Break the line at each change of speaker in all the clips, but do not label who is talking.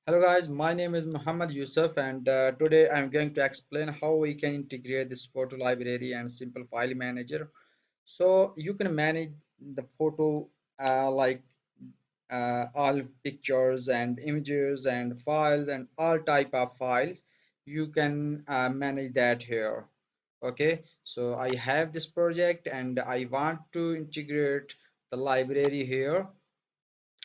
Hello guys, my name is Muhammad Yousaf, and today I'm going to explain how we can integrate this photo library and simple file manager. So you can manage the photo like all pictures and images and files and all type of files. You can manage that here. Okay, so I have this project and I want to integrate the library here,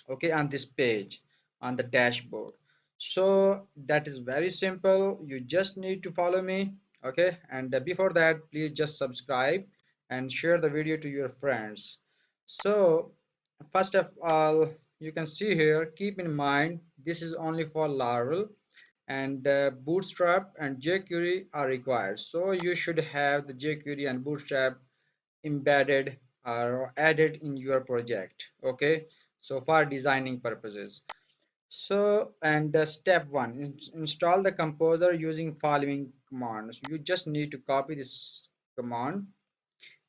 okay, on this page on the dashboard. So that is very simple. You just need to follow me, okay, and before that please just subscribe and share the video to your friends. So first of all, you can see here, keep in mind this is only for Laravel, and Bootstrap and jQuery are required. So you should have the jQuery and Bootstrap embedded or added in your project, okay, so for designing purposes. So and step one, install the composer using following commands. You just need to copy this command,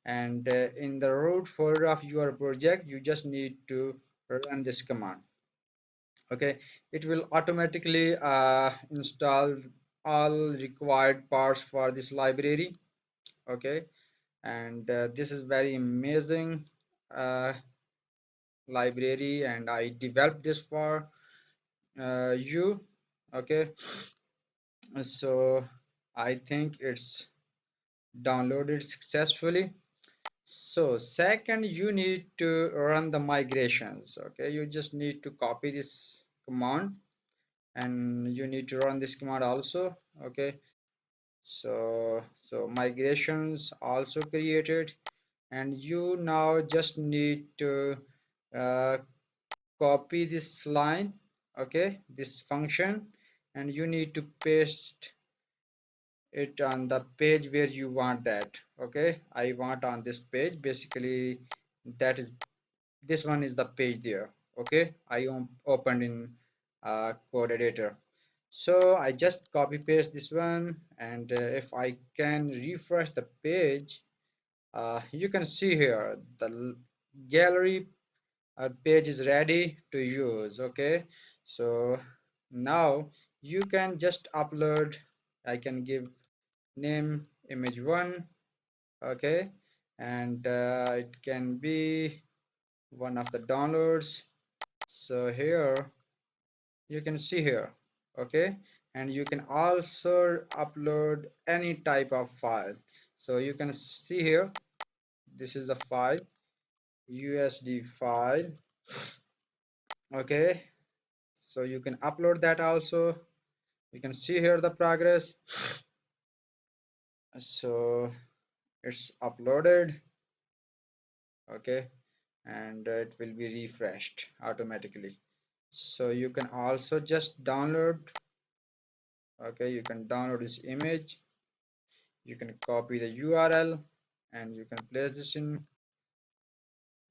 and in the root folder of your project you just need to run this command. Okay, it will automatically install all required parts for this library. Okay, and this is very amazing uh, library, and I developed this for you. Okay, so I think it's downloaded successfully. So second, you need to run the migrations. Okay, you just need to copy this command and you need to run this command also. Okay, so migrations also created, and you now just need to uh, copy this line, okay, this function, and you need to paste it on the page where you want that. Okay, I want on this page, basically that is, this one is the page there. Okay, I opened in code editor. So I just copy paste this one, and if I can refresh the page, you can see here the gallery page is ready to use. Okay, so now you can just upload. I can give name image 1. Okay, and it can be one of the downloads. So here you can see here, okay, and you can also upload any type of file. So you can see here, this is the file, USD file. Okay, so you can upload that also. You can see here the progress. So it's uploaded, okay, and it will be refreshed automatically. So you can also just download, okay, you can download this image, you can copy the URL, and you can place this in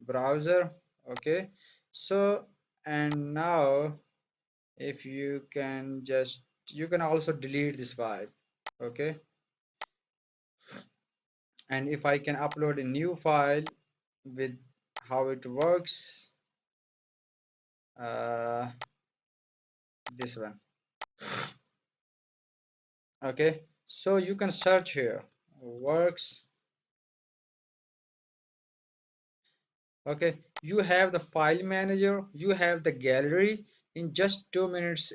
browser. Okay, so and now if you can just, you can also delete this file. Okay, and if I can upload a new file with how it works, uh, this one. Okay, so you can search here works. Okay, you have the file manager, you have the gallery. In just 2 minutes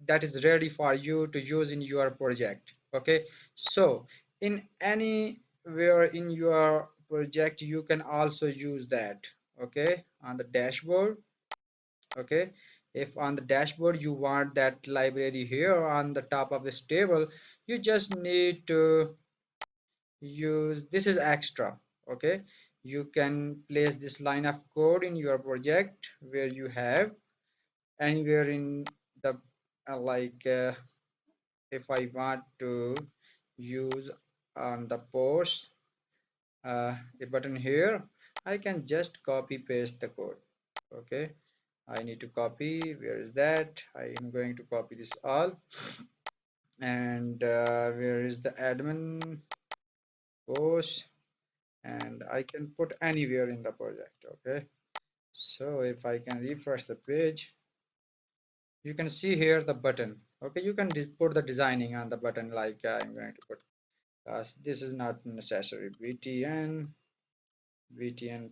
that is ready for you to use in your project. Okay, so in anywhere in your project you can also use that. Okay, on the dashboard. Okay, if on the dashboard you want that library here on the top of this table, you just need to use this is extra. Okay, you can place this line of code in your project where you have anywhere in the if I want to use on the post a button here, I can just copy paste the code. Okay, I need to copy, where is that, I am going to copy this all, and where is the admin post, and I can put anywhere in the project. Okay, so if I can refresh the page, You can see here the button. Okay, you can put the designing on the button, like I'm going to put this is not necessary, btn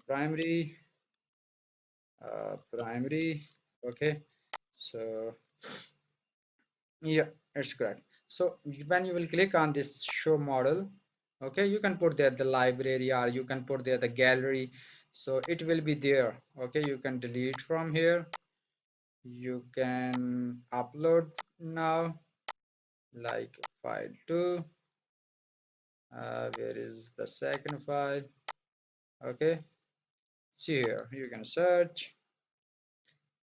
primary, primary. Okay, so yeah, it's correct. So when you will click on this show model, okay, you can put there the library, or you can put there the gallery, so it will be there. Okay, you can delete from here, you can upload now, like file 2, where is the second file? Okay, see here, you can search.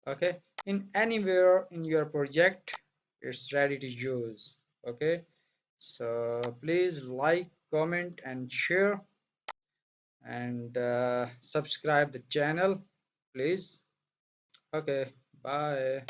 Okay, in anywhere in your project, it's ready to use. Okay, so please like, comment and share, and subscribe the channel, please. Okay, bye.